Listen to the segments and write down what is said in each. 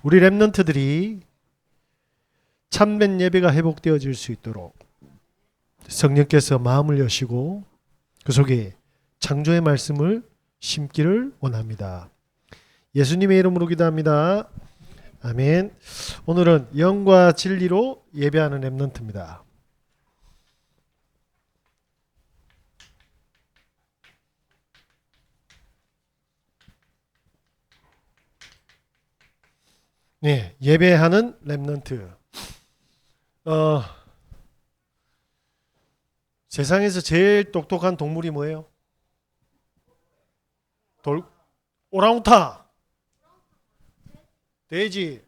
우리 렘넌트들이 참된 예배가 회복되어질 수 있도록 성령께서 마음을 여시고 그 속에 창조의 말씀을 심기를 원합니다. 예수님의 이름으로 기도합니다. 아멘. 오늘은 영과 진리로 예배하는 렘넌트입니다. 네, 예배하는 렘넌트. 세상에서 제일 똑똑한 동물이 뭐예요? 오랑우탄, 돼지,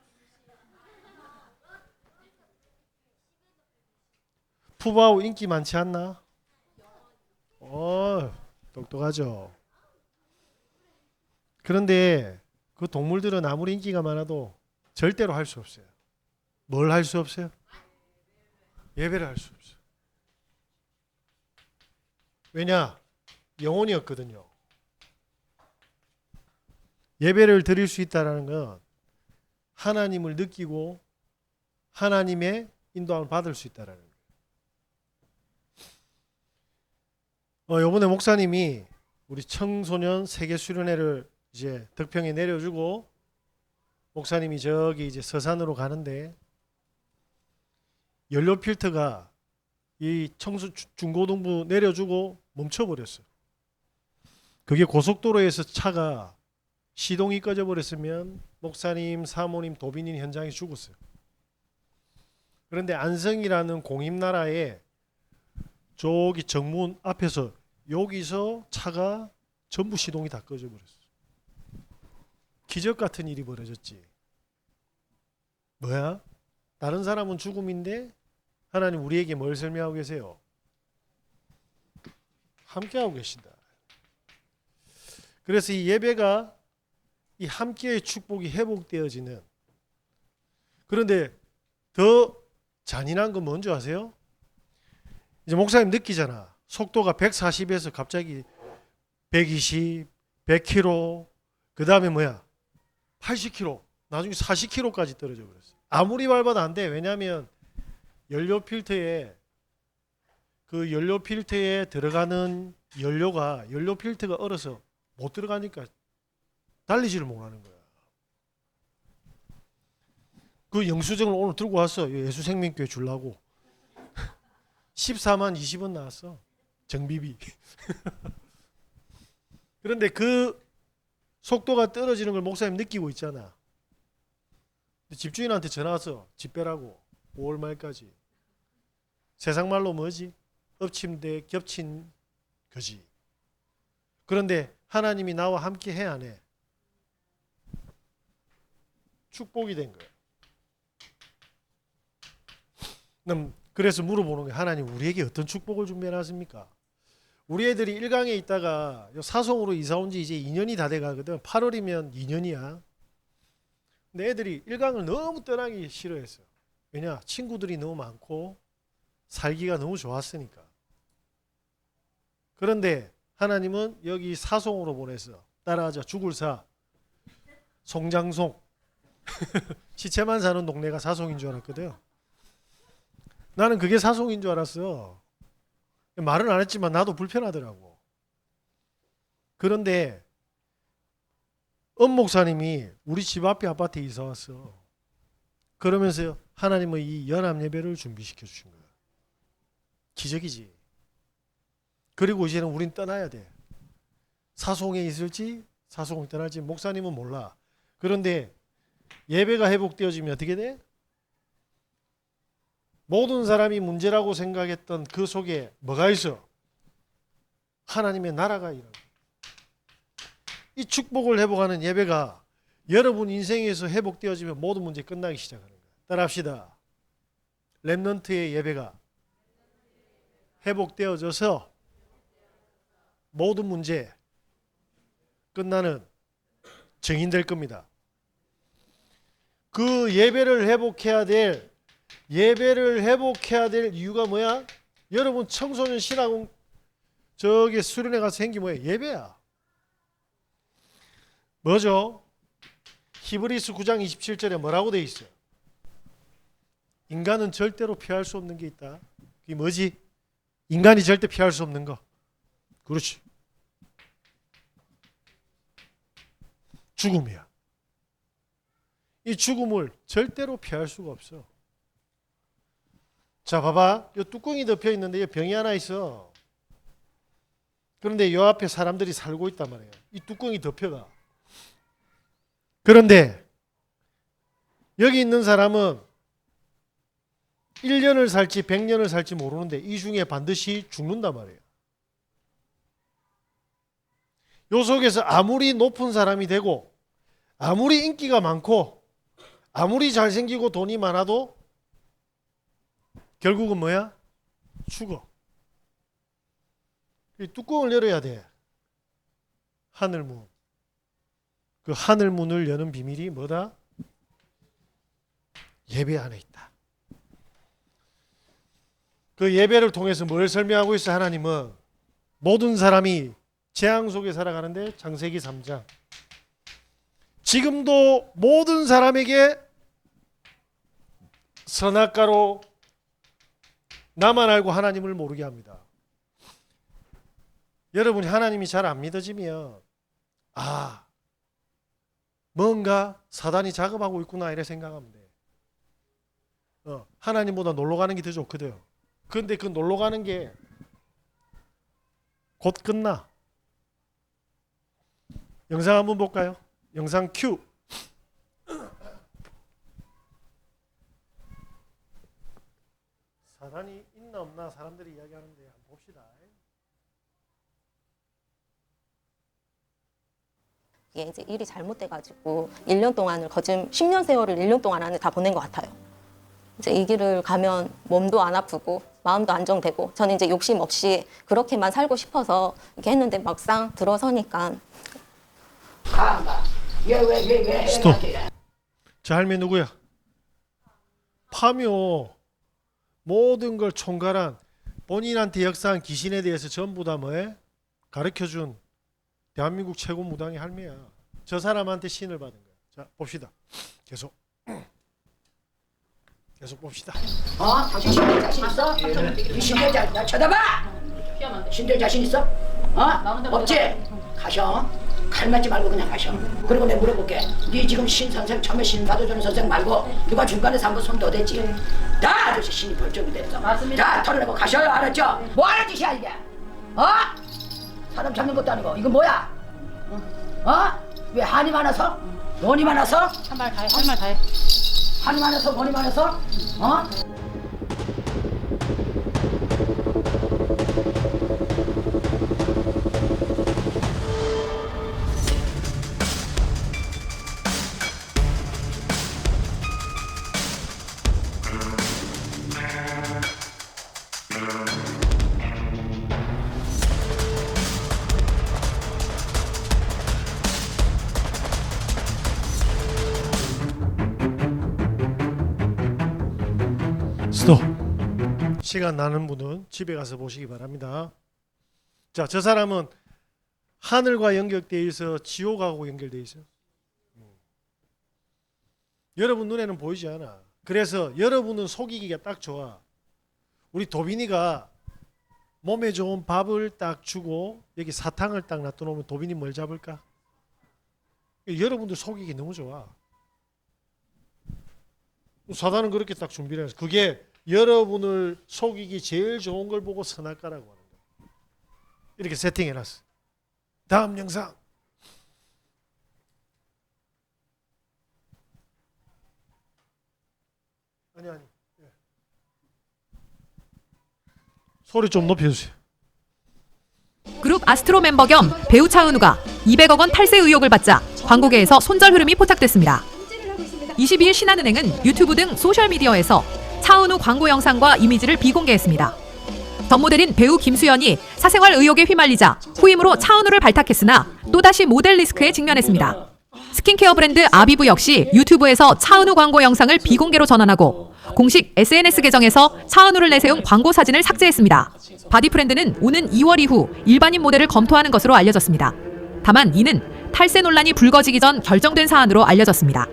푸바오 인기 많지 않나? 똑똑하죠. 그런데 그 동물들은 아무리 인기가 많아도 절대로 할 수 없어요. 뭘 할 수 없어요? 예배를 할 수 없어요. 왜냐? 영혼이 없거든요. 예배를 드릴 수 있다는 건 하나님을 느끼고 하나님의 인도함을 받을 수 있다는 거예요. 이번에 목사님이 우리 청소년 세계 수련회를 이제 덕평에 내려주고 목사님이 저기 이제 서산으로 가는데 연료 필터가 이 중고등부 내려주고 멈춰버렸어요. 그게 고속도로에서 차가 시동이 꺼져버렸으면 목사님, 사모님, 도빈인 현장에 죽었어요. 그런데 안성이라는 공임나라에 저기 정문 앞에서 여기서 차가 전부 시동이 다 꺼져버렸어요. 기적 같은 일이 벌어졌지. 뭐야? 다른 사람은 죽음인데 하나님 우리에게 뭘 설명하고 계세요? 함께하고 계신다. 그래서 이 예배가 이 함께의 축복이 회복되어지는, 그런데 더 잔인한 건 뭔지 아세요? 이제 목사님 느끼잖아. 속도가 140에서 갑자기 120, 100km, 그 다음에 뭐야? 80km, 나중에 40km까지 떨어져 버렸어. 아무리 밟아도 안 돼. 왜냐하면 연료 필터에 들어가는 연료 필터가 얼어서 못 들어가니까 달리지를 못하는 거야. 그 영수증을 오늘 들고 왔어. 예수생명교회 주려고. 14만 20원 나왔어. 정비비. 그런데 그 속도가 떨어지는 걸 목사님 느끼고 있잖아. 집주인한테 전화 와서 집 빼라고. 5월 말까지. 세상 말로 뭐지? 엎침대 겹친 거지. 그런데 하나님이 나와 함께 해 안 해? 축복이 된 거예요. 그래서 물어보는 거예요. 하나님 우리에게 어떤 축복을 준비해놨습니까? 우리 애들이 1강에 있다가 사송으로 이사 온 지 이제 2년이 다 돼가거든. 8월이면 2년이야. 근데 애들이 1강을 너무 떠나기 싫어했어. 왜냐? 친구들이 너무 많고 살기가 너무 좋았으니까. 그런데 하나님은 여기 사송으로 보내서 따라하자. 죽을 사. 송장송. 시체만 사는 동네가 사송인 줄 알았거든. 나는 그게 사송인 줄 알았어. 말은 안 했지만 나도 불편하더라고. 그런데 엄 목사님이 우리 집 앞에 아파트에 이사 왔어. 그러면서 하나님은 이 연합 예배를 준비시켜 주신 거야. 기적이지. 그리고 이제는 우린 떠나야 돼. 사송에 있을지 사송을 떠날지 목사님은 몰라. 그런데 예배가 회복되어지면 어떻게 돼? 모든 사람이 문제라고 생각했던 그 속에 뭐가 있어? 하나님의 나라가 일어나. 이 축복을 회복하는 예배가 여러분 인생에서 회복되어지면 모든 문제 끝나기 시작하는 거야. 따라합시다. 렘넌트의 예배가 회복되어져서 모든 문제 끝나는 증인될 겁니다. 그 예배를 회복해야 될 이유가 뭐야? 여러분 청소년 신학원 저기 수련회 가서 생긴 뭐야? 예배야. 뭐죠? 히브리서 9장 27절에 뭐라고 돼 있어요? 인간은 절대로 피할 수 없는 게 있다. 그게 뭐지? 인간이 절대 피할 수 없는 거. 그렇지. 죽음이야. 이 죽음을 절대로 피할 수가 없어. 자, 봐봐. 이 뚜껑이 덮여 있는데 이 병이 하나 있어. 그런데 이 앞에 사람들이 살고 있단 말이에요. 이 뚜껑이 덮여가. 그런데 여기 있는 사람은 1년을 살지 100년을 살지 모르는데 이 중에 반드시 죽는단 말이에요. 요 속에서 아무리 높은 사람이 되고 아무리 인기가 많고 아무리 잘생기고 돈이 많아도 결국은 뭐야? 죽어. 이 뚜껑을 열어야 돼. 하늘문. 그 하늘문을 여는 비밀이 뭐다? 예배 안에 있다. 그 예배를 통해서 뭘 설명하고 있어? 하나님은 모든 사람이 재앙 속에 살아가는데 창세기 3장 지금도 모든 사람에게 선악과로 나만 알고 하나님을 모르게 합니다. 여러분이 하나님이 잘 안 믿어지면 뭔가 사단이 작업하고 있구나 이래 생각하면 돼. 하나님보다 놀러 가는 게 더 좋거든. 그런데 그 놀러 가는 게 곧 끝나. 영상 한번 볼까요? 영상 큐. 사단이 있나 없나 사람들이 이야기하는데 한번 봅시다. 이게 이제 일이 잘못돼가지고 1년 동안을 거진 10년 세월을 1년 동안 안에 다 보낸 것 같아요. 이제 이 길을 가면 몸도 안 아프고 마음도 안정되고 저는 이제 욕심 없이 그렇게만 살고 싶어서 이렇게 했는데 막상 들어서니까 스톱. 저 할매 누구야? 파묘. 모든 걸 총괄한 본인한테 역사한 귀신에 대해서 전부 다 뭐해? 가르쳐준 대한민국 최고 무당의 할매야. 저 사람한테 신을 받은 거야. 자, 봅시다. 계속 봅시다. 당신 신들 자신 있어? 신들 나 쳐다봐. 신들 자신 있어? 없지? 가셔. 칼 맞지 말고 그냥 가셔. 그리고 내가 물어볼게. 네 지금 신 선생 처음에 신 받아주는 선생 말고 누가 중간에서 한 번 손 더 댔지? 다 아저씨 신이 벌적이 됐어. 맞습니다. 다 털어내고 가셔요. 알았죠? 뭐 하는 짓이야 이게? 사람 잡는 것도 아니고 이거 뭐야? 왜 한이 많아서? 돈이 많아서? 한 말 다 해. 한이 많아서 돈이 많아서? 스톱. 시간 나는 분은 집에 가서 보시기 바랍니다. 자, 저 사람은 하늘과 연결되어 있어 지옥하고 연결되어 있어요. 여러분 눈에는 보이지 않아. 그래서 여러분은 속이기가 딱 좋아. 우리 도빈이가 몸에 좋은 밥을 딱 주고 여기 사탕을 딱 놔둬놓으면 도빈이 뭘 잡을까? 여러분들 속이기 너무 좋아. 사단은 그렇게 딱 준비를 해서 그게 여러분을 속이기 제일 좋은 걸 보고 선악과라고 하는 거야. 이렇게 세팅해놨어. 다음 영상. 아니. 소리 좀 높여주세요. 그룹 아스트로 멤버 겸 배우 차은우가 200억 원 탈세 의혹을 받자 광고계에서 손절 흐름이 포착됐습니다. 22일 신한은행은 유튜브 등 소셜미디어에서 차은우 광고 영상과 이미지를 비공개했습니다. 전 모델인 배우 김수현이 사생활 의혹에 휘말리자 후임으로 차은우를 발탁했으나 또다시 모델 리스크에 직면했습니다. 스킨케어 브랜드 아비브 역시 유튜브에서 차은우 광고 영상을 비공개로 전환하고 공식 SNS 계정에서 차은우를 내세운 광고 사진을 삭제했습니다. 바디프렌드는 오는 2월 이후 일반인 모델을 검토하는 것으로 알려졌습니다. 다만 이는 탈세 논란이 불거지기 전 결정된 사안으로 알려졌습니다.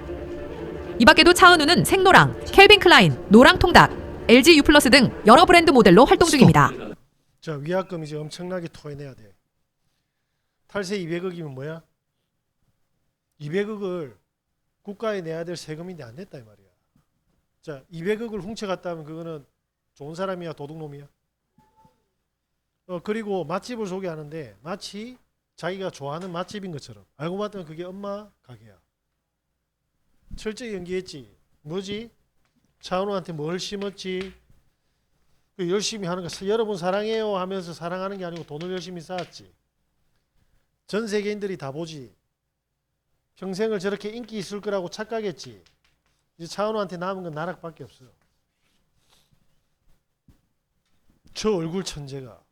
이 밖에도 차은우는 생노랑, 캘빈 클라인, 노랑 통닭, LG U+ 등 여러 브랜드 모델로 활동 중입니다. 자, 위약금 이제 엄청나게 토해내야 돼. 탈세 200억이면 뭐야? 200억을 국가에 내야 될 세금인데 안 냈다 이 말이야. 자, 200억을 훔쳐갔다 하면 그거는 좋은 사람이야, 도둑놈이야? 그리고 맛집을 소개하는데 마치 자기가 좋아하는 맛집인 것처럼 알고 봤더니 그게 엄마 가게야. 철저히 연기했지. 뭐지? 차은우한테 뭘 심었지? 그 열심히 하는 거, 여러분 사랑해요 하면서 사랑하는 게 아니고 돈을 열심히 쌓았지. 전 세계인들이 다 보지. 평생을 저렇게 인기 있을 거라고 착각했지. 이제 차은우한테 남은 건 나락밖에 없어. 저 얼굴 천재가.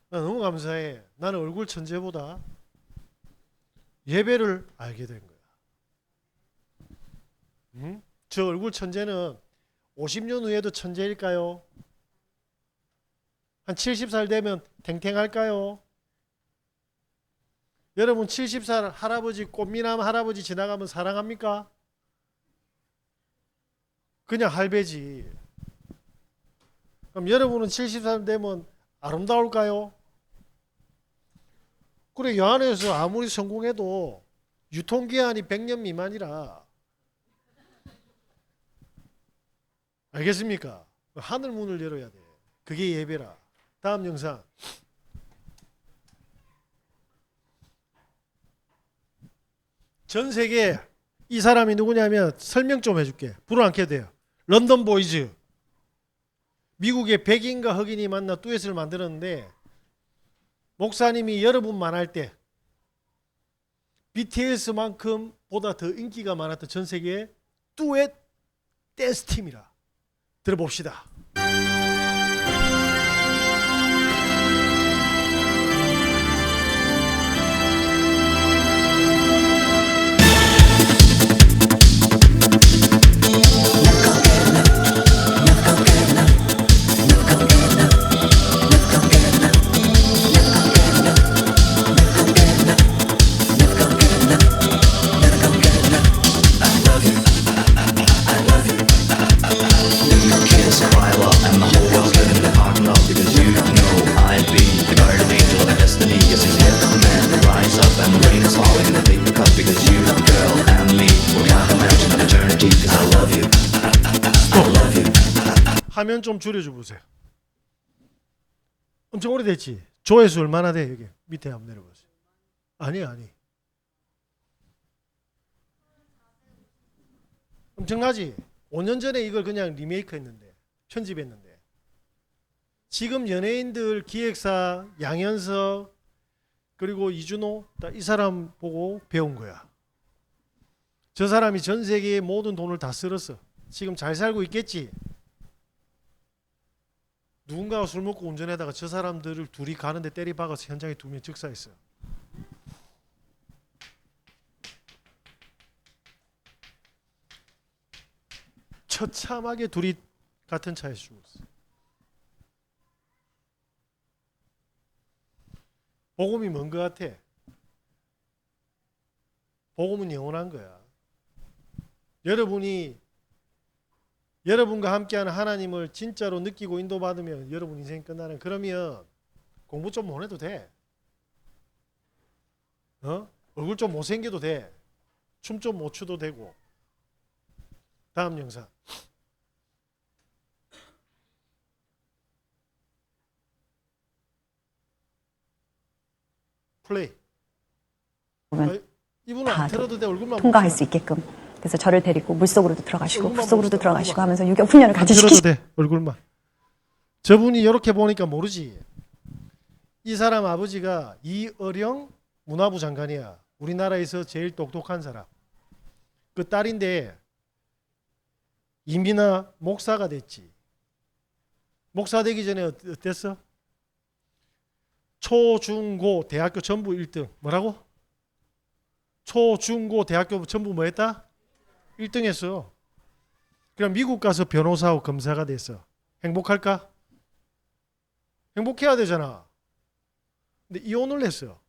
나 너무 감사해. 나는 얼굴 천재보다 예배를 알게 된 거야. 응? 저 얼굴 천재는 50년 후에도 천재일까요? 한 70살 되면 탱탱할까요? 여러분 70살 할아버지, 꽃미남 할아버지 지나가면 사랑합니까? 그냥 할배지. 그럼 여러분은 70살 되면 아름다울까요? 그래, 여 안에서 아무리 성공해도 유통기한이 100년 미만이라. 알겠습니까? 하늘 문을 열어야 돼. 그게 예배라. 다음 영상. 전 세계 이 사람이 누구냐면 설명 좀 해줄게. 불을 안 켜도 돼요. 런던 보이즈. 미국의 백인과 흑인이 만나 듀엣을 만들었는데 목사님이 여러분만 할 때 BTS만큼 보다 더 인기가 많았던 전 세계의 듀엣 댄스 팀이라. 들어봅시다. 화면 좀 줄여줘 보세요. 엄청 오래됐지? 조회수 얼마나 돼? 여기 밑에 한번 내려보세요. 아니. 엄청나지? 5년 전에 이걸 그냥 리메이크 했는데, 편집했는데. 지금 연예인들, 기획사, 양현석, 그리고 이준호, 이 사람 보고 배운 거야. 저 사람이 전 세계의 모든 돈을 다 쓸었어. 지금 잘 살고 있겠지? 누군가가 술 먹고 운전하다가 저 사람들을 둘이 가는데 때리박아서 현장에 2명 즉사했어요. 처참하게 둘이 같은 차에서 죽었어. 복음이 뭔 것 같아? 복음은 영원한 거야. 여러분과 함께하는 하나님을 진짜로 느끼고 인도받으면 여러분 인생 끝나는. 그러면 공부 좀 못 해도 돼. 얼굴 좀 못생겨도 돼. 춤 좀 못 추도 되고. 다음 영상. 플레이. 이분은 안 틀어도 돼. 얼굴만 통과할 수 있게끔. 그래서 저를 데리고 물속으로도 들어가시고 물속으로도 들어가시고 하면서 유격 훈련을 같이 시키시고. 돼. 얼굴만. 저분이 이렇게 보니까 모르지. 이 사람 아버지가 이어령 문화부 장관이야. 우리나라에서 제일 똑똑한 사람. 그 딸인데 이민아 목사가 됐지. 목사 되기 전에 어땠어? 초, 중, 고 대학교 전부 1등. 뭐라고? 초, 중, 고 대학교 전부 뭐 했다? 1등 했어. 그럼 미국 가서 변호사하고 검사가 됐어. 행복할까? 행복해야 되잖아. 근데 이혼을 했어.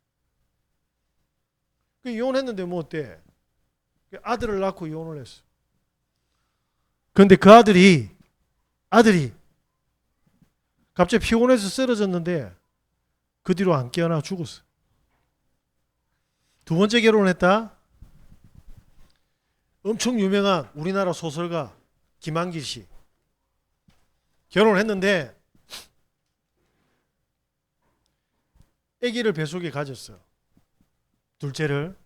그 이혼했는데 뭐 어때? 아들을 낳고 이혼을 했어. 그런데 그 아들이 갑자기 피곤해서 쓰러졌는데 그 뒤로 안 깨어나 죽었어. 두 번째 결혼을 했다. 엄청 유명한 우리나라 소설가 김한길 씨. 결혼을 했는데 아기를 뱃속에 가졌어. 둘째를.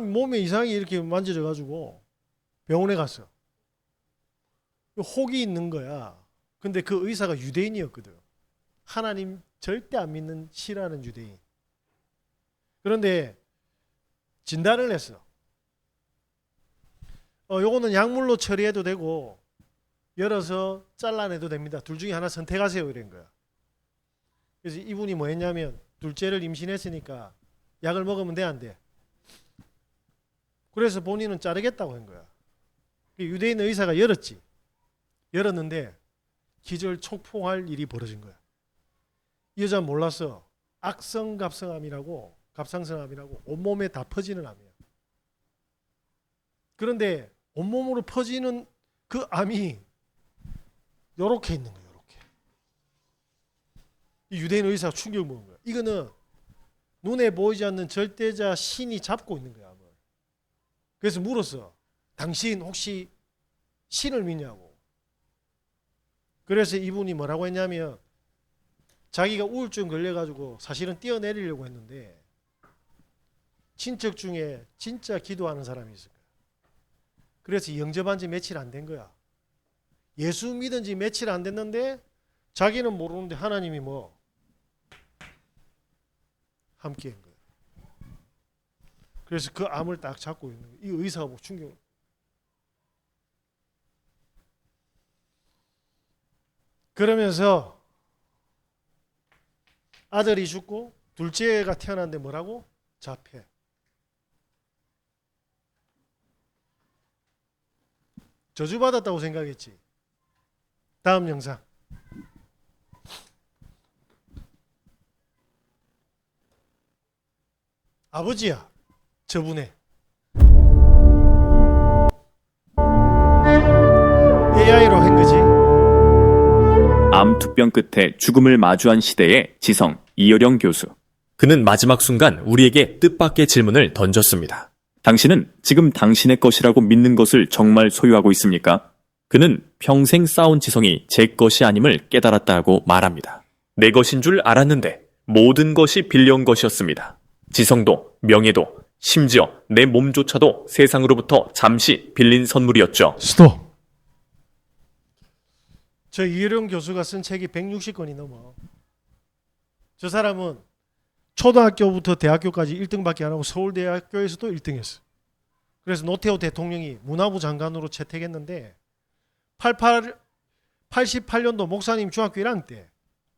몸에 이상이 이렇게 만져져 가지고 병원에 갔어. 혹이 있는 거야. 근데 그 의사가 유대인이었거든. 하나님 절대 안 믿는 싫어하는 유대인. 그런데 진단을 했어. 요거는 약물로 처리해도 되고 열어서 잘라내도 됩니다. 둘 중에 하나 선택하세요. 이런 거야. 그래서 이분이 뭐 했냐면 둘째를 임신했으니까 약을 먹으면 돼, 안 돼? 그래서 본인은 자르겠다고 한 거야. 유대인 의사가 열었지. 열었는데 기절 촉풍할 일이 벌어진 거야. 이 여자는 몰랐어. 악성갑성암이라고, 갑상선암이라고 온몸에 다 퍼지는 암이야. 그런데 온몸으로 퍼지는 그 암이 요렇게 있는 거야. 요렇게. 이 유대인 의사가 충격을 먹은 거야. 이거는 눈에 보이지 않는 절대자 신이 잡고 있는 거야. 암을. 그래서 물었어. 당신 혹시 신을 믿냐고. 그래서 이분이 뭐라고 했냐면 자기가 우울증 걸려가지고 사실은 뛰어내리려고 했는데 친척 중에 진짜 기도하는 사람이 있을 거야. 그래서 영접한 지 며칠 안 된 거야. 예수 믿은 지 며칠 안 됐는데 자기는 모르는데 하나님이 뭐 함께 한 거야. 그래서 그 암을 딱 잡고 있는 거야. 이 의사가 뭐 충격. 그러면서 아들이 죽고 둘째가 태어났는데 뭐라고? 자폐. 저주받았다고 생각했지. 다음 영상. 아버지야, 저분의. AI로 한 거지. 암 투병 끝에 죽음을 마주한 시대의 지성 이효령 교수. 그는 마지막 순간 우리에게 뜻밖의 질문을 던졌습니다. 당신은 지금 당신의 것이라고 믿는 것을 정말 소유하고 있습니까? 그는 평생 쌓은 지성이 제 것이 아님을 깨달았다고 말합니다. 내 것인 줄 알았는데 모든 것이 빌려온 것이었습니다. 지성도 명예도 심지어 내 몸조차도 세상으로부터 잠시 빌린 선물이었죠. 스톱. 저 이효령 교수가 쓴 책이 160권이 넘어. 저 사람은 초등학교부터 대학교까지 1등밖에 안 하고 서울대학교에서도 1등했어. 그래서 노태우 대통령이 문화부 장관으로 채택했는데 88년도 목사님 중학교 1학년 때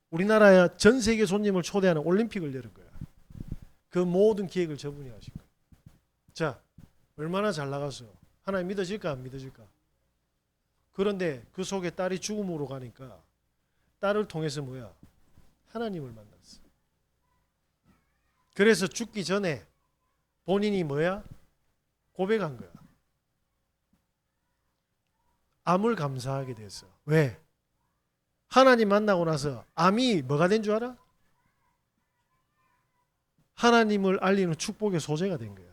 우리나라의 전 세계 손님을 초대하는 올림픽을 열은 거야. 그 모든 기획을 저분이 하신 거야. 자, 얼마나 잘 나갔어. 하나님 믿어질까 안 믿어질까? 그런데 그 속에 딸이 죽음으로 가니까 딸을 통해서 뭐야? 하나님을 만났어. 그래서 죽기 전에 본인이 뭐야? 고백한 거야. 암을 감사하게 됐어. 왜? 하나님 만나고 나서 암이 뭐가 된 줄 알아? 하나님을 알리는 축복의 소재가 된 거야.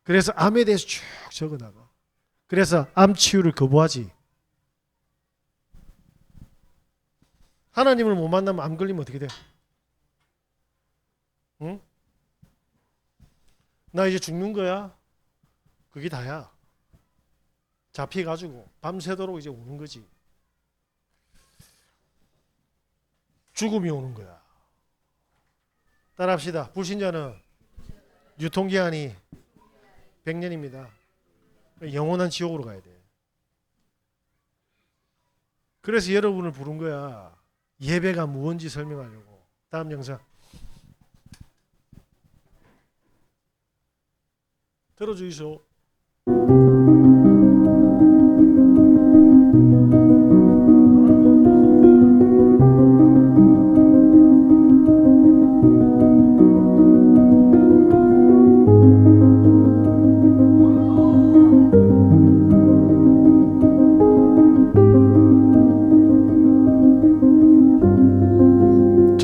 그래서 암에 대해서 쭉 적어나가. 그래서 암 치유를 거부하지. 하나님을 못 만나면 암 걸리면 어떻게 돼? 응? 나 이제 죽는 거야. 그게 다야. 잡혀가지고 밤새도록 이제 우는 거지. 죽음이 오는 거야. 따라합시다. 불신자는 유통기한이 100년입니다. 영원한 지옥으로 가야 돼. 그래서 여러분을 부른 거야. 예배가 무언지 설명하려고. 다음 영상. 들어주이소.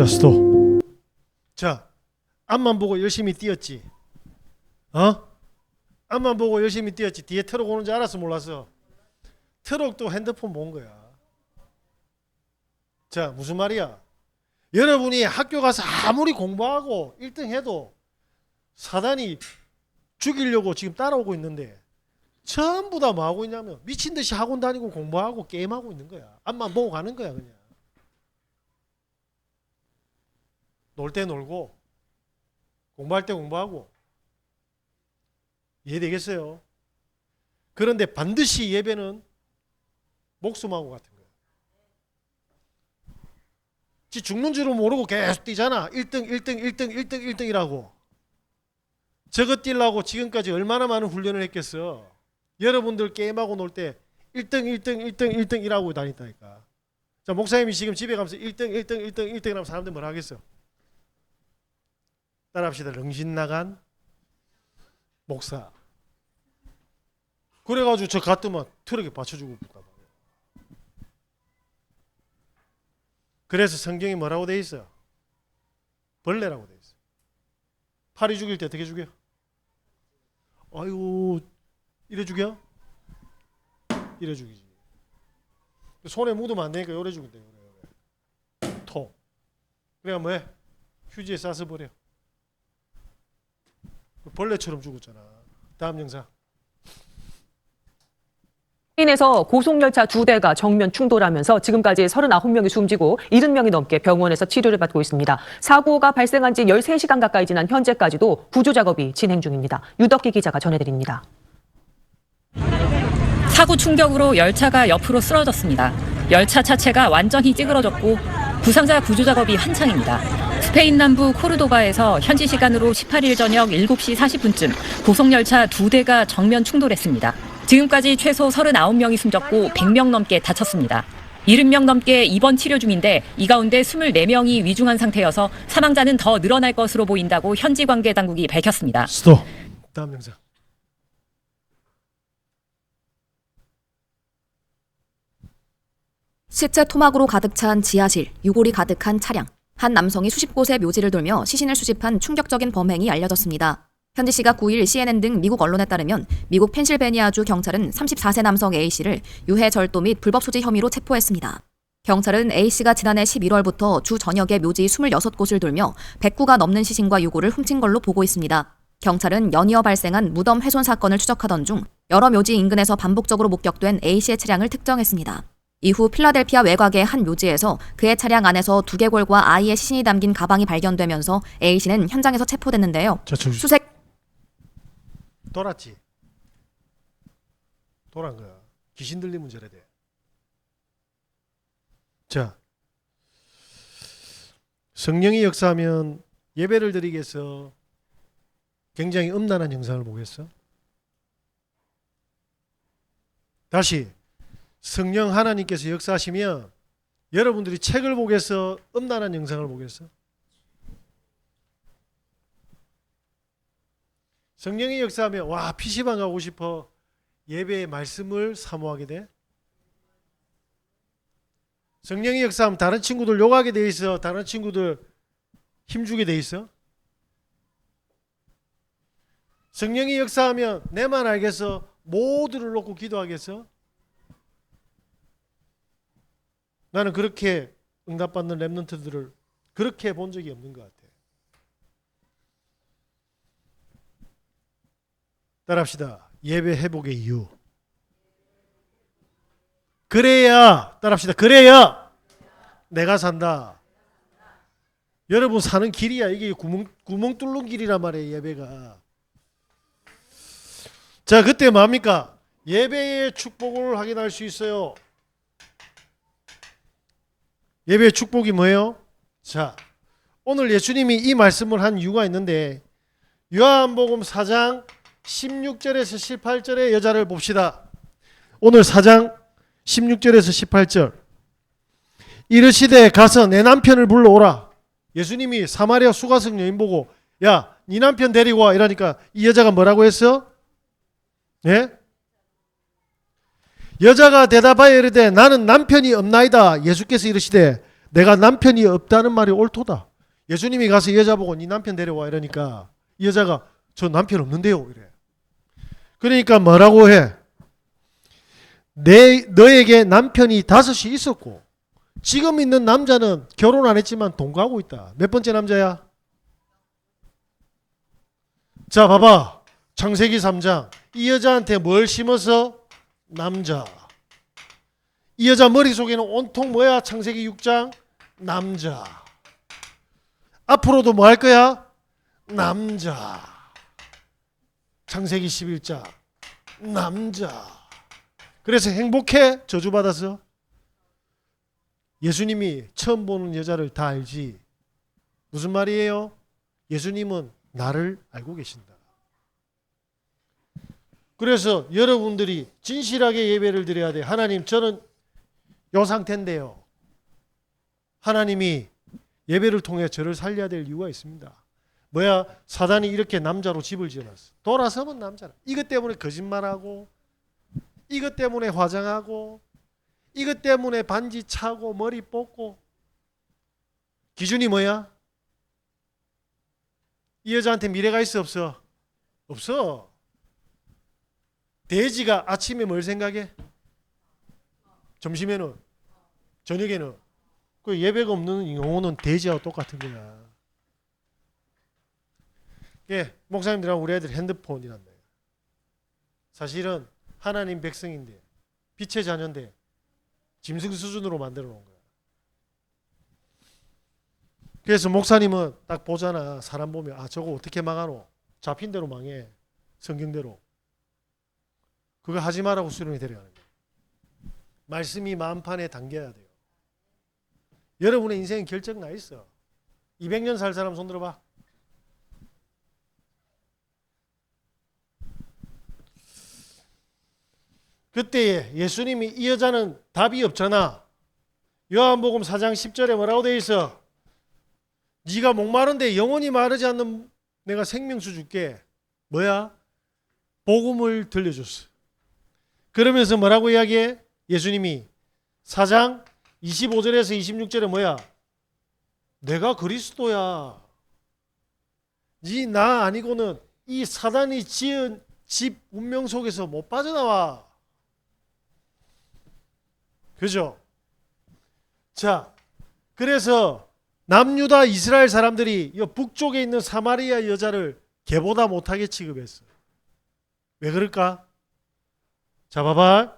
자, 스톱. 자, 앞만 보고 열심히 뛰었지. 앞만 보고 열심히 뛰었지. 뒤에 트럭 오는지 알았어, 몰랐어? 트럭도 핸드폰 본 거야. 자, 무슨 말이야? 여러분이 학교 가서 아무리 공부하고 1등 해도 사단이 죽이려고 지금 따라오고 있는데 전부 다 뭐 하고 있냐면 미친 듯이 학원 다니고 공부하고 게임하고 있는 거야. 앞만 보고 가는 거야, 그냥. 놀 때 놀고 공부할 때 공부하고. 이해되겠어요? 그런데 반드시 예배는 목숨하고 같은 거야. 지 죽는 줄은 모르고 계속 뛰잖아. 1등 1등 1등 1등 1등이라고. 저거 뛰려고 지금까지 얼마나 많은 훈련을 했겠어. 여러분들 게임하고 놀 때 1등 1등 1등 1등이라고 다녔다니까. 자, 목사님이 지금 집에 가면서 1등 1등 1등 1등이라면 사람들 뭐라 하겠어? 따라합시다. 렁신 나간 목사. 그래가지고 저 갔더만 트럭에 받쳐주고 볼까 봐. 그래서 성경이 뭐라고 돼 있어? 벌레라고 돼 있어. 파리 죽일 때 어떻게 죽여? 아이고, 이래 죽여? 이래 죽이지. 손에 묻으면 안 되니까 요래 죽인대. 요래. 톡. 그래가 뭐해? 휴지에 싸서 버려. 벌레처럼 죽었잖아. 다음 영상. 스페인에서 고속열차 2대가 정면 충돌하면서 지금까지 39명이 숨지고 70명이 넘게 병원에서 치료를 받고 있습니다. 사고가 발생한 지 13시간 가까이 지난 현재까지도 구조 작업이 진행 중입니다. 유덕기 기자가 전해드립니다. 사고 충격으로 열차가 옆으로 쓰러졌습니다. 열차 차체가 완전히 찌그러졌고 부상자 구조 작업이 한창입니다. 스페인 남부 코르도바에서 현지 시간으로 18일 저녁 7시 40분쯤 고속열차 2대가 정면 충돌했습니다. 지금까지 최소 39명이 숨졌고 100명 넘게 다쳤습니다. 70명 넘게 입원 치료 중인데 이 가운데 24명이 위중한 상태여서 사망자는 더 늘어날 것으로 보인다고 현지 관계 당국이 밝혔습니다. 스톱. 다음 영상. 시체 토막으로 가득 찬 지하실, 유골이 가득한 차량. 한 남성이 수십 곳의 묘지를 돌며 시신을 수집한 충격적인 범행이 알려졌습니다. 현지 시각 9일 CNN 등 미국 언론에 따르면 미국 펜실베니아주 경찰은 34세 남성 A씨를 유해 절도 및 불법 소지 혐의로 체포했습니다. 경찰은 A씨가 지난해 11월부터 주 전역에 묘지 26곳을 돌며 100구가 넘는 시신과 유골을 훔친 걸로 보고 있습니다. 경찰은 연이어 발생한 무덤 훼손 사건을 추적하던 중 여러 묘지 인근에서 반복적으로 목격된 A씨의 차량을 특정했습니다. 이후 필라델피아 외곽의 한 묘지에서 그의 차량 안에서 두개골과 아이의 시신이 담긴 가방이 발견되면서 A씨는 현장에서 체포됐는데요. 수색 돌았지. 돌아간 거야. 귀신 들리면 저래 돼. 자, 성령이 역사하면 예배를 드리기 위해서 굉장히 음란한 영상을 보겠어? 다시 성령 하나님께서 역사하시면 여러분들이 책을 보겠어? 음란한 영상을 보겠어? 성령이 역사하면 와 PC방 가고 싶어. 예배의 말씀을 사모하게 돼. 성령이 역사하면 다른 친구들 욕하게 돼 있어. 다른 친구들 힘주게 돼 있어. 성령이 역사하면 내만 알겠어. 모두를 놓고 기도하겠어. 나는 그렇게 응답받는 렘넌트들을 그렇게 본 적이 없는 것 같아. 따라합시다. 예배 회복의 이유. 그래야, 따라합시다. 그래야 내가 산다. 여러분 사는 길이야. 이게 구멍 뚫는 길이란 말이에요. 예배가. 자, 그때 뭡니까? 예배의 축복을 확인할 수 있어요. 예배의 축복이 뭐예요? 자, 오늘 예수님이 이 말씀을 한 이유가 있는데 요한복음 4장 16절에서 18절의 여자를 봅시다. 오늘 4장 16절에서 18절. 이르시되 가서 내 남편을 불러오라. 예수님이 사마리아 수가성 여인 보고 야, 네 남편 데리고 와 이러니까 이 여자가 뭐라고 했어? 예? 여자가 대답하여 이르되 나는 남편이 없나이다. 예수께서 이르시되 내가 남편이 없다는 말이 옳도다. 예수님이 가서 여자 보고 네 남편 데려와 이러니까 이 여자가 저 남편 없는데요 이래. 그러니까 뭐라고 해? 너에게 남편이 5이 있었고 지금 있는 남자는 결혼 안 했지만 동거하고 있다. 몇 번째 남자야? 자 봐봐. 창세기 3장 이 여자한테 뭘 심어서? 남자. 이 여자 머릿속에는 온통 뭐야? 창세기 6장 남자. 앞으로도 뭐 할 거야? 남자. 창세기 11장 남자. 그래서 행복해? 저주받아서? 예수님이 처음 보는 여자를 다 알지. 무슨 말이에요? 예수님은 나를 알고 계신다. 그래서 여러분들이 진실하게 예배를 드려야 돼. 하나님 저는 요 상태인데요. 하나님이 예배를 통해 저를 살려야 될 이유가 있습니다. 뭐야? 사단이 이렇게 남자로 집을 지어놨어. 돌아서면 남자라. 이것 때문에 거짓말하고 이것 때문에 화장하고 이것 때문에 반지 차고 머리 뽑고. 기준이 뭐야? 이 여자한테 미래가 있어 없어? 없어. 돼지가 아침에 뭘 생각해? 점심에는? 저녁에는? 그 예배가 없는 영혼은 돼지하고 똑같은 거야. 예, 목사님들하고 우리 애들 핸드폰이란 말이야. 사실은 하나님 백성인데 빛의 자녀인데 짐승 수준으로 만들어 놓은 거야. 그래서 목사님은 딱 보잖아. 사람 보면 아 저거 어떻게 망하노? 잡힌 대로 망해. 성경대로. 그거 하지 말라고 수련이 데려가는 거야. 말씀이 마음판에 담겨야 돼요. 여러분의 인생은 결정 나 있어. 200년 살 사람 손 들어봐. 그때 예수님이 이 여자는 답이 없잖아. 요한복음 4장 10절에 뭐라고 돼 있어? 네가 목마른데 영원히 마르지 않는 내가 생명수 줄게. 뭐야? 복음을 들려줬어. 그러면서 뭐라고 이야기해? 예수님이 4장 25절에서 26절에 뭐야? 내가 그리스도야. 네 나 아니고는 이 사단이 지은 집 운명 속에서 못 빠져나와. 그죠? 자, 그래서 남유다 이스라엘 사람들이 이 북쪽에 있는 사마리아 여자를 개보다 못하게 취급했어. 왜 그럴까? 자, 봐봐.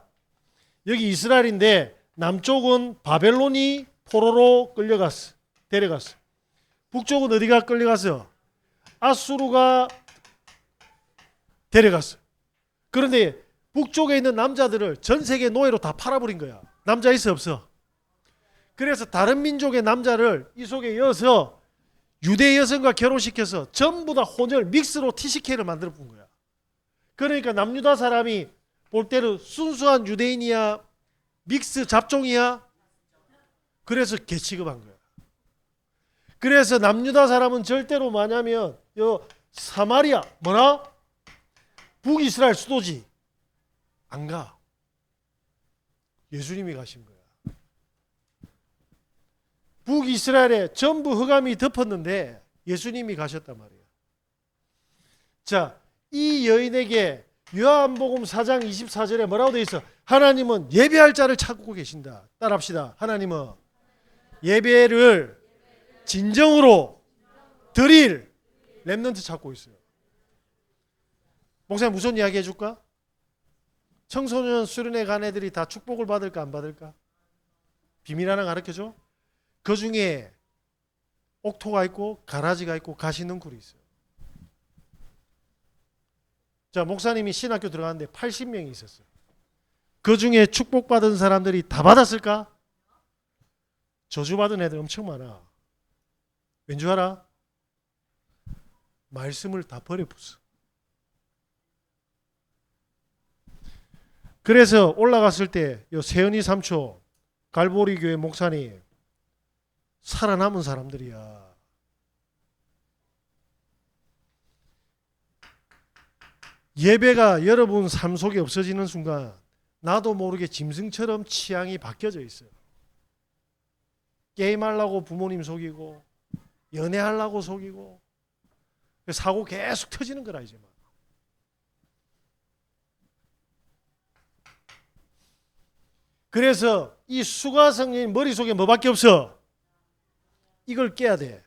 여기 이스라엘인데 남쪽은 바벨론이 포로로 끌려갔어. 데려갔어. 북쪽은 어디가 끌려갔어? 아수르가 데려갔어. 그런데 북쪽에 있는 남자들을 전 세계 노예로 다 팔아버린 거야. 남자 있어 없어? 그래서 다른 민족의 남자를 이 속에 넣어서 유대 여성과 결혼시켜서 전부 다 혼혈 믹스로 TCK를 만들어 본 거야. 그러니까 남유다 사람이 볼 때는 순수한 유대인이야? 믹스 잡종이야? 그래서 개 취급한 거야. 그래서 남유다 사람은 절대로 뭐냐면 요 사마리아 뭐라? 북이스라엘 수도지 안 가. 예수님이 가신 거야. 북이스라엘에 전부 흑암이 덮었는데 예수님이 가셨단 말이야. 자, 이 여인에게 요한복음 4장 24절에 뭐라고 되어 있어? 하나님은 예배할 자를 찾고 계신다. 따라합시다. 하나님은 예배를 진정으로 드릴 렘넌트 찾고 있어요. 목사님 무슨 이야기 해줄까? 청소년 수련회 간 애들이 다 축복을 받을까 안 받을까? 비밀 하나 가르쳐줘. 그 중에 옥토가 있고 가라지가 있고 가시능쿨이 있어요. 자, 목사님이 신학교 들어갔는데 80명이 있었어요. 그 중에 축복받은 사람들이 다 받았을까? 저주받은 애들 엄청 많아. 왠 줄 알아? 말씀을 다 버려부었어. 그래서 올라갔을 때 요 세연이 삼촌 갈보리 교회 목사님 살아남은 사람들이야. 예배가 여러분 삶 속에 없어지는 순간 나도 모르게 짐승처럼 취향이 바뀌어져 있어요. 게임하려고 부모님 속이고 연애하려고 속이고 사고 계속 터지는 거라 이제 막. 그래서 이 수가성님 머릿속에 뭐밖에 없어? 이걸 깨야 돼.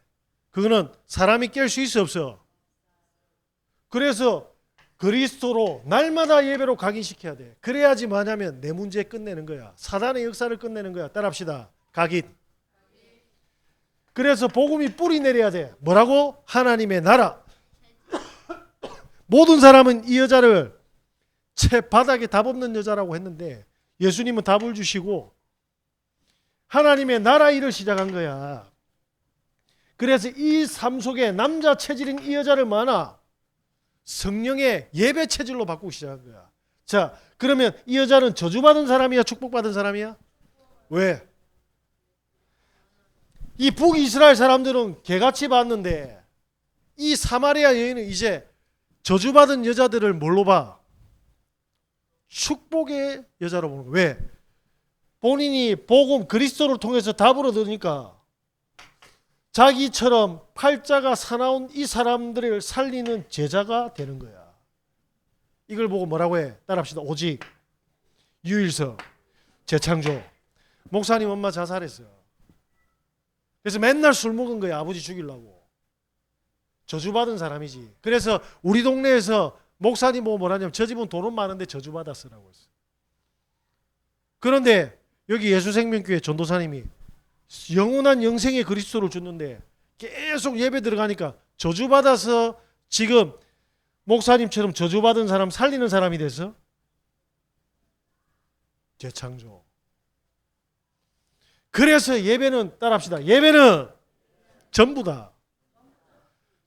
그거는 사람이 깰 수 있어 없어? 그래서 그리스도로 날마다 예배로 각인시켜야 돼. 그래야지 뭐냐면 내 문제 끝내는 거야. 사단의 역사를 끝내는 거야. 따라합시다. 각인. 그래서 복음이 뿌리 내려야 돼. 뭐라고? 하나님의 나라. 모든 사람은 이 여자를 채 바닥에 답 없는 여자라고 했는데 예수님은 답을 주시고 하나님의 나라 일을 시작한 거야. 그래서 이 삶 속에 남자 체질인 이 여자를 뭐하나? 성령의 예배 체질로 바꾸기 시작한 거야. 자, 그러면 이 여자는 저주받은 사람이야? 축복받은 사람이야? 왜? 이 북이스라엘 사람들은 개같이 봤는데 이 사마리아 여인은 이제 저주받은 여자들을 뭘로 봐? 축복의 여자로 보는 거야. 왜? 본인이 복음 그리스도를 통해서 답을 얻으니까 자기처럼 팔자가 사나운 이 사람들을 살리는 제자가 되는 거야. 이걸 보고 뭐라고 해? 따라합시다. 오직 유일서 재창조. 목사님 엄마 자살했어요. 그래서 맨날 술 먹은 거야. 아버지 죽이려고. 저주받은 사람이지. 그래서 우리 동네에서 목사님 보고 뭐라냐면 저 집은 돈은 많은데 저주받았으라고 했어. 그런데 여기 예수생명교회 전도사님이 영원한 영생의 그리스도를 줬는데 계속 예배 들어가니까 저주받아서 지금 목사님처럼 저주받은 사람 살리는 사람이 돼서 재창조. 그래서 예배는 따라합시다. 예배는 전부다.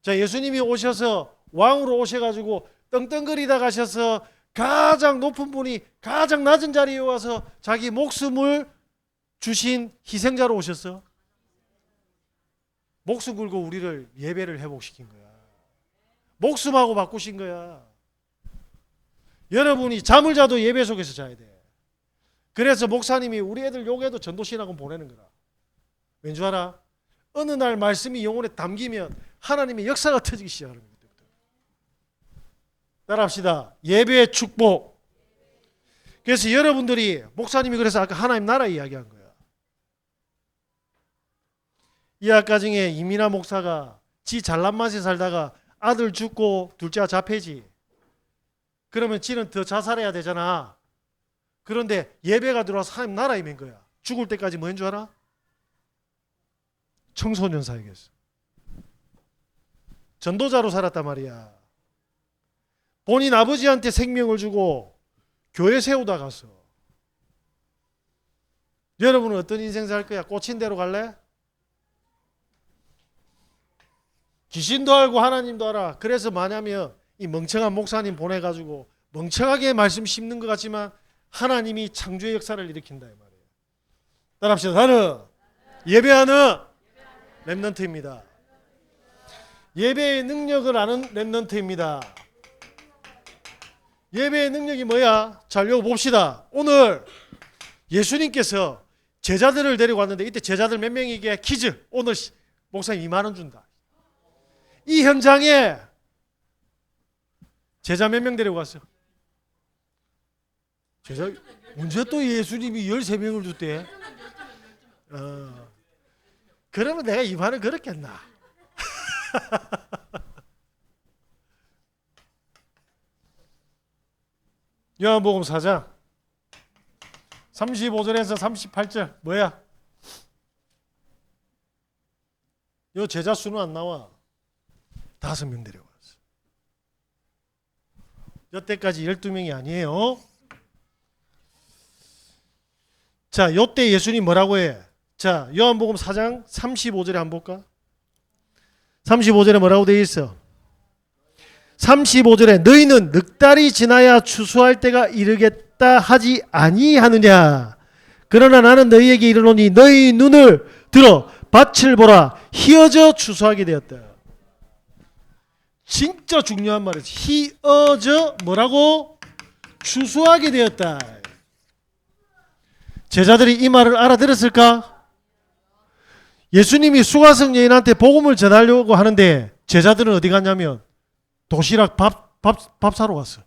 자, 예수님이 오셔서 왕으로 오셔가지고 떵떵거리다 가셔서 가장 높은 분이 가장 낮은 자리에 와서 자기 목숨을 주신 희생자로 오셨어. 목숨 걸고 우리를 예배를 회복시킨 거야. 목숨하고 바꾸신 거야. 여러분이 잠을 자도 예배 속에서 자야 돼. 그래서 목사님이 우리 애들 요게도 전도신학원 보내는 거라. 왠 줄 알아? 어느 날 말씀이 영혼에 담기면 하나님의 역사가 터지기 시작하는 거예요. 따라합시다. 예배의 축복. 그래서 여러분들이 목사님이 그래서 아까 하나님 나라 이야기한 거야. 이학가 중에 이민아 목사가 지 잘난 맛에 살다가 아들 죽고 둘째가 자폐지. 그러면 지는 더 자살해야 되잖아. 그런데 예배가 들어와서 하나님 나라 임한 거야. 죽을 때까지 뭐인 줄 알아? 청소년 사역했어. 전도자로 살았단 말이야. 본인 아버지한테 생명을 주고 교회 세우다 갔어. 여러분은 어떤 인생 살 거야? 꽂힌 대로 갈래? 귀신도 알고 하나님도 알아. 그래서 뭐냐면 이 멍청한 목사님 보내가지고 멍청하게 말씀 씹는 것 같지만 하나님이 창조의 역사를 일으킨다 이 말이에요. 따라합시다. 나는 예배하는 렘넌트입니다. 예배의 능력을 아는 렘넌트입니다. 예배의 능력이 뭐야? 자, 이거 봅시다. 오늘 예수님께서 제자들을 데리고 왔는데 이때 제자들 몇 명이게 퀴즈. 오늘 목사님 2만 원 준다. 이 현장에 제자 몇 명 데리고 왔어? 제자 문제 또 예수님이 13명을 줬대. 그러면 내가 2만 원 그렇겠나? 요한복음 4장 35절에서 38절 뭐야? 요 제자 수는 안 나와. 5명 데려왔어. 여태까지 12명이 아니에요. 자, 요때 예수님 뭐라고 해? 자, 요한복음 4장 35절에 한번 볼까? 35절에 뭐라고 되어 있어? 35절에 너희는 넉 달이 지나야 추수할 때가 이르겠다 하지 아니하느냐. 그러나 나는 너희에게 이르노니 너희 눈을 들어 밭을 보라. 희어져 추수하게 되었다. 진짜 중요한 말이지. 희어져 뭐라고? 추수하게 되었다. 제자들이 이 말을 알아들었을까? 예수님이 수가성 여인한테 복음을 전하려고 하는데 제자들은 어디 갔냐면 도시락 밥 사러 갔어.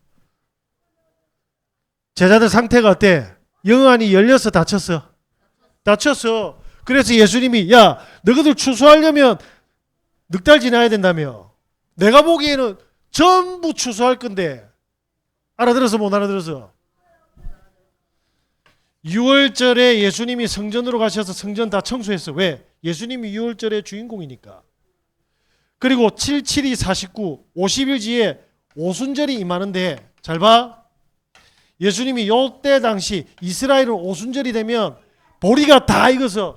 제자들 상태가 어때? 영안이 열려서 다쳤어. 다쳤어. 그래서 예수님이 야 너희들 추수하려면 넉 달 지나야 된다며. 내가 보기에는 전부 추수할 건데 알아들어서 못 알아들어서 6월절에 예수님이 성전으로 가셔서 성전 다 청소했어. 왜? 예수님이 6월절의 주인공이니까. 그리고 7, 7이 49, 50일지에 오순절이 임하는데 잘 봐. 예수님이 요때 당시 이스라엘은 오순절이 되면 보리가 다 익어서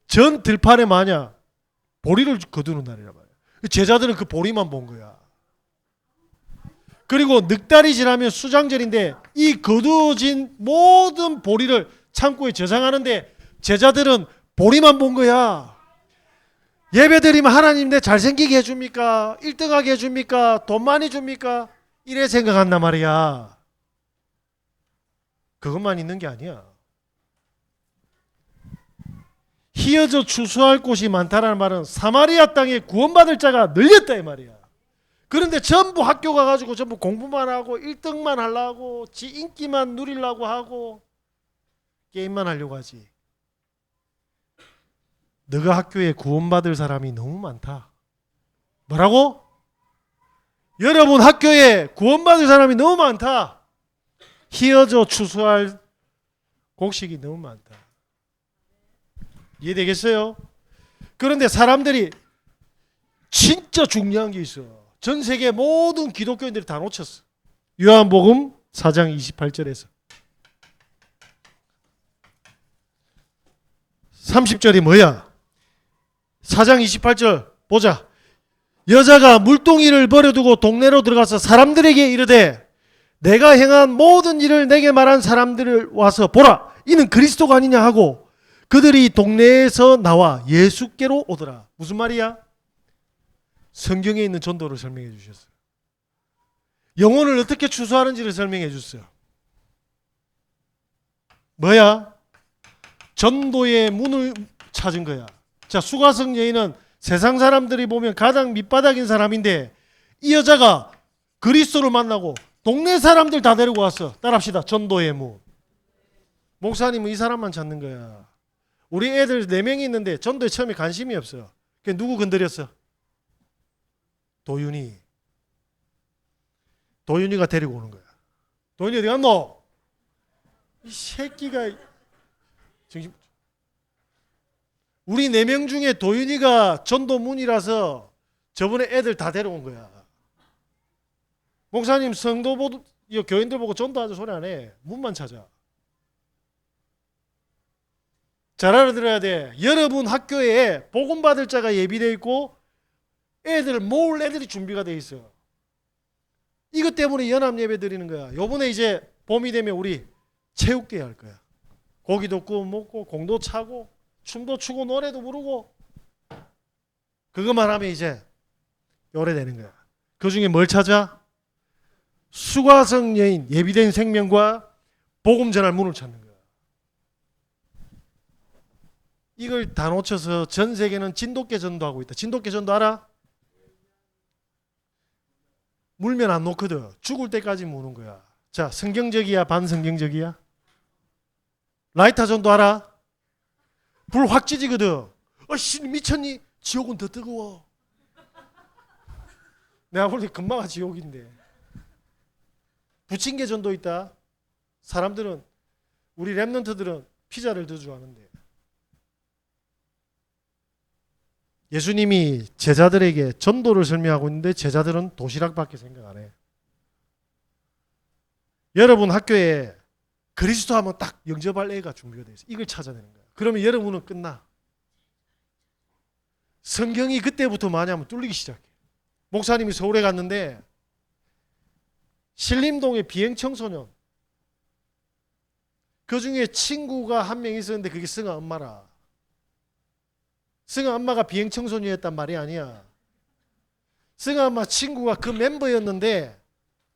전 들판에 마냥 보리를 거두는 날이란 말이야. 제자들은 그 보리만 본 거야. 그리고 넉 달이 지나면 수장절인데 이 거두어진 모든 보리를 창고에 저장하는데 제자들은 보리만 본 거야. 예배드리면 하나님 내 잘생기게 해줍니까? 1등하게 해줍니까? 돈 많이 줍니까? 이래 생각한단 말이야. 그것만 있는 게 아니야. 희어져 추수할 곳이 많다라는 말은 사마리아 땅에 구원받을 자가 늘렸다 이 말이야. 그런데 전부 학교 가가지고 전부 공부만 하고 1등만 하려고 지 인기만 누리려고 하고 게임만 하려고 하지. 너가 학교에 구원받을 사람이 너무 많다. 뭐라고? 여러분 학교에 구원받을 사람이 너무 많다. 희어져 추수할 곡식이 너무 많다. 이해되겠어요? 그런데 사람들이 진짜 중요한 게 있어. 전 세계 모든 기독교인들이 다 놓쳤어. 요한복음 4장 28절에서 30절이 뭐야? 4장 28절 보자. 여자가 물동이를 버려두고 동네로 들어가서 사람들에게 이르되 내가 행한 모든 일을 내게 말한 사람들을 와서 보라. 이는 그리스도가 아니냐 하고 그들이 동네에서 나와 예수께로 오더라. 무슨 말이야? 성경에 있는 전도를 설명해 주셨어요. 영혼을 어떻게 추수하는지를 설명해 주셨어요. 뭐야? 전도의 문을 찾은 거야. 자, 수가성 여인은 세상 사람들이 보면 가장 밑바닥인 사람인데 이 여자가 그리스도를 만나고 동네 사람들 다 데리고 왔어. 따라합시다. 전도의 문. 목사님은 이 사람만 찾는 거야. 우리 애들 4명이 있는데 전도에 처음에 관심이 없어. 그게 누구 건드렸어? 도윤이. 도윤이가 데리고 오는 거야. 도윤이 어디 갔노? 이 새끼가 정신. 우리 4명 중에 도윤이가 전도문이라서 저번에 애들 다 데려온 거야. 목사님 성도 보고 교인들 보고 전도하자 소리 안 해. 문만 찾아. 잘 알아들어야 돼. 여러분 학교에 복음 받을 자가 예비되어 있고 애들 모을 애들이 준비가 돼 있어. 이것 때문에 연합 예배 드리는 거야. 요번에 이제 봄이 되면 우리 체육대회 할 거야. 고기도 구워 먹고 공도 차고 춤도 추고 노래도 부르고 그것만 하면 이제 오래되는 거야. 그 중에 뭘 찾아? 수가성 여인 예비된 생명과 복음 전할 문을 찾는 거야. 이걸 다 놓쳐서 전 세계는 진돗개 전도하고 있다. 진돗개 전도 알아? 물면 안 놓거든. 죽을 때까지 무는 거야. 자, 성경적이야 반성경적이야? 라이터 전도 알아? 불 확 찌지거든. 씨 미쳤니? 지옥은 더 뜨거워. 내가 볼 때 금방가 지옥인데. 부침개 전도 있다. 사람들은 우리 랩런트들은 피자를 더 좋아하는데 예수님이 제자들에게 전도를 설명하고 있는데 제자들은 도시락밖에 생각 안 해. 여러분 학교에 그리스도 하면 딱 영접할 애가 준비가 돼 있어. 이걸 찾아내는 거야. 그러면 여러분은 끝나. 성경이 그때부터 뭐냐면 뚫리기 시작해. 목사님이 서울에 갔는데 신림동의 비행청소년 그 중에 친구가 한 명 있었는데 그게 승아 엄마라. 승아 엄마가 비행청소년이었단 말이 아니야. 승아 엄마 친구가 그 멤버였는데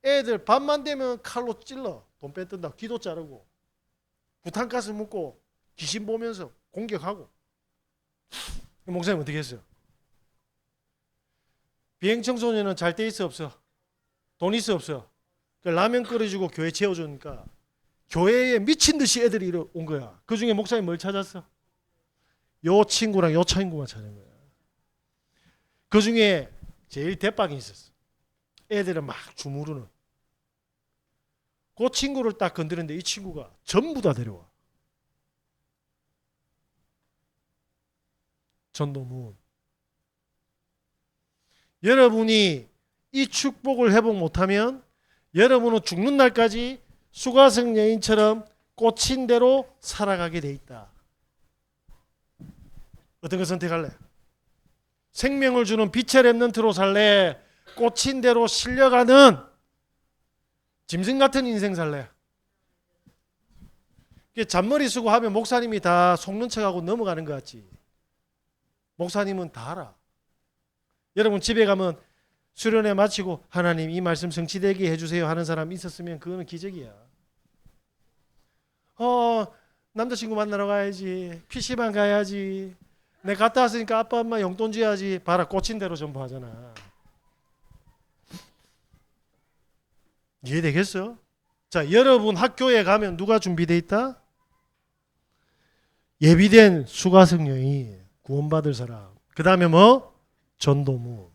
애들 밤만 되면 칼로 찔러. 돈 뺏든다. 귀도 자르고 부탄가스 묻고 귀신 보면서 공격하고 목사님 어떻게 했어요? 비행 청소년은 잘 돼 있어 없어? 돈 있어 없어? 라면 끓여주고 교회 채워주니까 교회에 미친 듯이 애들이 온 거야. 그 중에 목사님 뭘 찾았어? 요 친구랑 요 친구만 찾은 거야. 그 중에 제일 대박이 있었어. 애들은 막 주무르는. 그 친구를 딱 건드렸는데 이 친구가 전부 다 데려와. 전도문. 여러분이 이 축복을 회복 못하면 여러분은 죽는 날까지 수가성 여인처럼 꽂힌 대로 살아가게 돼 있다. 어떤 거 선택할래? 생명을 주는 빛의 렘넌트로 살래? 꽂힌 대로 실려가는 짐승 같은 인생 살래? 잔머리 쓰고 하면 목사님이 다 속는 척하고 넘어가는 것 같지. 목사님은 다 알아. 여러분 집에 가면 수련회 마치고 하나님 이 말씀 성취되게 해주세요 하는 사람 있었으면 그거는 기적이야. 남자친구 만나러 가야지. PC방 가야지. 내가 갔다 왔으니까 아빠 엄마 용돈 줘야지. 봐라 꽂힌 대로 전부 하잖아. 이해되겠어? 자, 여러분 학교에 가면 누가 준비되어 있다? 예비된 수가성 여인, 구원받을 사람. 그 다음에 뭐? 전도문.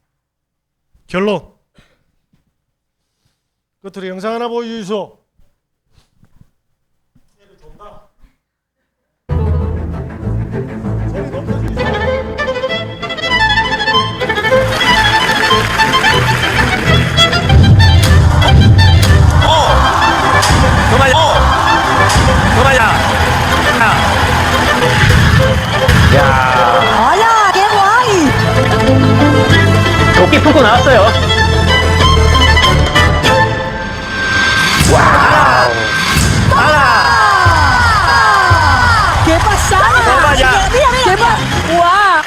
결론. 끝으로 영상 하나 보여주소. 소리 높여주소. 아야, 개와이. 도끼 품고 나왔어요. 와우. 개빠싸. 개빠. 와.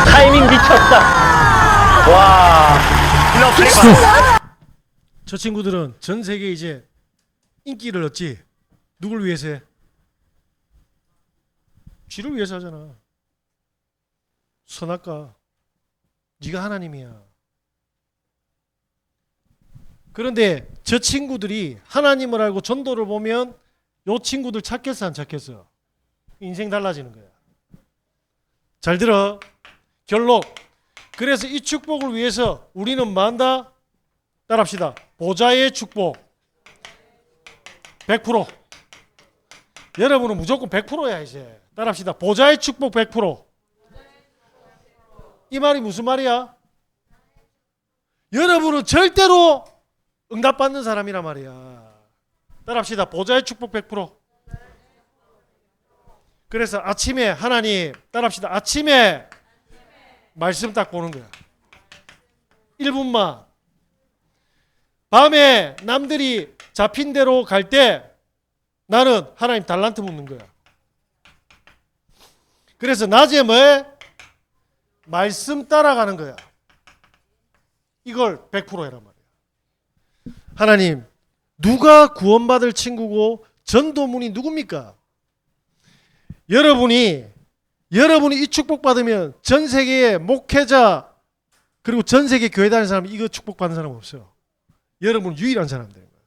타이밍 미쳤다. 와. 저 친구들은 전 세계에 이제 인기를 얻지. 누굴 위해서 해? 쥐를 위해서 하잖아. 선악과. 네가 하나님이야. 그런데 저 친구들이 하나님을 알고 전도를 보면 요 친구들 찾겠어 안 찾겠어? 인생 달라지는 거야. 잘 들어. 결론. 그래서 이 축복을 위해서 우리는 뭐 한다? 따라합시다. 보좌의 축복 100%. 여러분은 무조건 100%야 이제. 따라합시다. 보좌의 축복 100%. 이 말이 무슨 말이야? 여러분은 절대로 응답받는 사람이란 말이야. 따라합시다. 보좌의 축복 100%. 그래서 아침에 하나님, 따라합시다. 아침에 말씀 딱 보는 거야. 1분만. 밤에 남들이 잡힌 대로 갈 때 나는 하나님 달란트 묻는 거야. 그래서 낮에 뭐해? 말씀 따라가는 거야. 이걸 100% 해란 말이야. 하나님, 누가 구원받을 친구고 전도문이 누굽니까? 여러분이 이 축복 받으면 전 세계의 목회자 그리고 전 세계 교회 다니는 사람 이거 축복 받는 사람 없어요. 여러분 유일한 사람들인 거예요.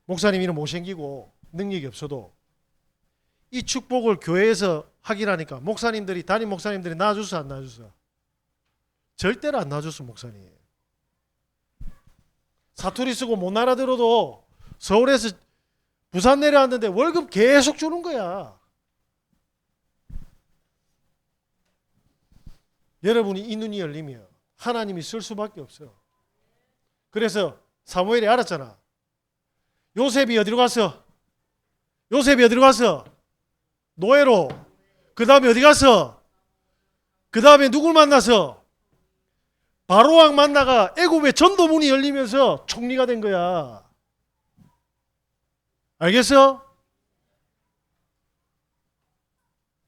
목사님이는 못생기고 능력이 없어도 이 축복을 교회에서 하기라니까 목사님들이 담임 목사님들이 놔줬어 안 놔줬어? 절대로 안 놔줬어. 목사님 사투리 쓰고 못 알아들어도 서울에서 부산 내려왔는데 월급 계속 주는 거야. 여러분이 이 눈이 열리면 하나님이 쓸 수밖에 없어요. 그래서 사무엘이 알았잖아. 요셉이 어디로 갔어? 요셉이 어디로 갔어? 노예로. 그 다음에 어디 갔어? 그 다음에 누굴 만나서? 바로왕 만나가 애굽의 전도문이 열리면서 총리가 된 거야. 알겠어?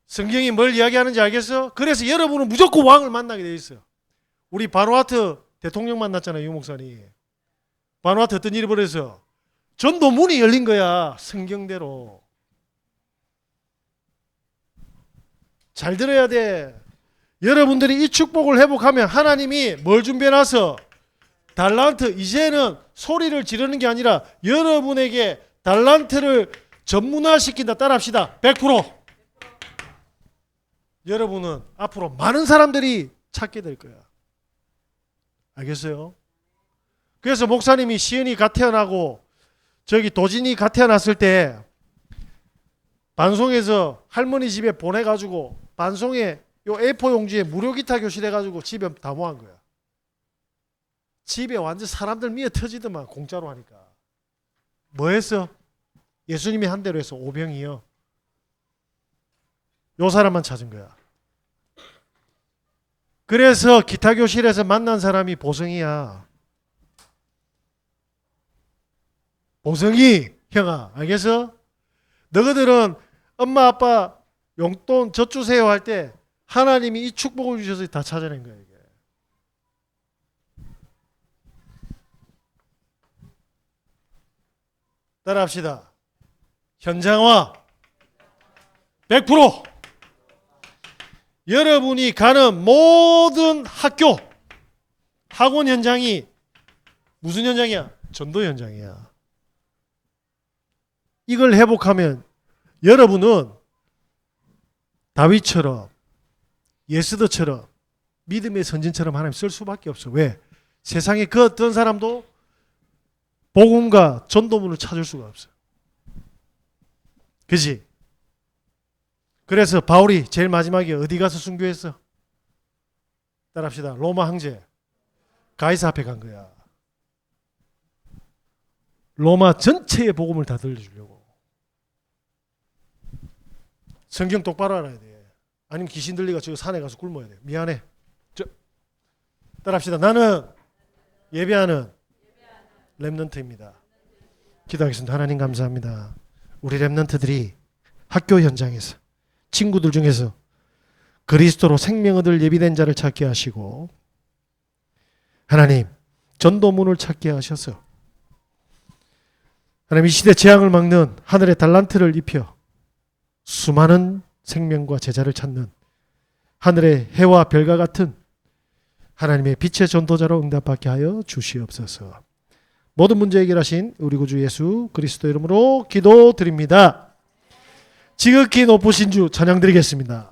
성경이 뭘 이야기하는지 알겠어? 그래서 여러분은 무조건 왕을 만나게 돼 있어요. 우리 바누아투 대통령 만났잖아요, 유 목사님. 바누아투 어떤 일이 벌어서 전도문이 열린 거야, 성경대로. 잘 들어야 돼. 여러분들이 이 축복을 회복하면 하나님이 뭘 준비해놔서 달란트, 이제는 소리를 지르는 게 아니라 여러분에게 달란트를 전문화시킨다. 따라합시다. 100%. 여러분은 앞으로 많은 사람들이 찾게 될 거야. 알겠어요? 그래서 목사님이 시은이 갓 태어나고 저기 도진이 갓 태어났을 때 반송에서 할머니 집에 보내가지고 반송에 요 A4 용지에 무료 기타 교실 해가지고 집에 다 모은 거야. 집에 완전 사람들 미어 터지더만 공짜로 하니까. 뭐 했어? 예수님이 한 대로 해서 오병이요. 요 사람만 찾은 거야. 그래서 기타 교실에서 만난 사람이 보성이야. 보성이 형아, 알겠어? 너희들은 엄마 아빠 용돈 젖주세요 할 때 하나님이 이 축복을 주셔서 다 찾아낸 거야, 이게. 따라합시다. 현장화 100%. 여러분이 가는 모든 학교, 학원 현장이 무슨 현장이야? 전도 현장이야. 이걸 회복하면 여러분은 다윗처럼 예스더처럼 믿음의 선진처럼 하나님 쓸 수밖에 없어. 왜? 세상에 그 어떤 사람도 복음과 전도문을 찾을 수가 없어. 그지? 그래서 바울이 제일 마지막에 어디 가서 순교했어? 따라합시다. 로마 황제 가이사 앞에 간 거야. 로마 전체의 복음을 다 들려주려고. 성경 똑바로 알아야 돼. 아니면 귀신 들리가 저 산에 가서 굶어야 돼. 미안해. 따라합시다. 나는 예배하는 렘넌트입니다. 기도하겠습니다. 하나님 감사합니다. 우리 렘넌트들이 학교 현장에서 친구들 중에서 그리스도로 생명 얻을 예비된 자를 찾게 하시고 하나님 전도문을 찾게 하셔서 하나님 이 시대 재앙을 막는 하늘의 달란트를 입혀 수많은 생명과 제자를 찾는 하늘의 해와 별과 같은 하나님의 빛의 전도자로 응답받게 하여 주시옵소서. 모든 문제 해결하신 우리 구주 예수 그리스도 이름으로 기도드립니다. 지극히 높으신 주 찬양드리겠습니다.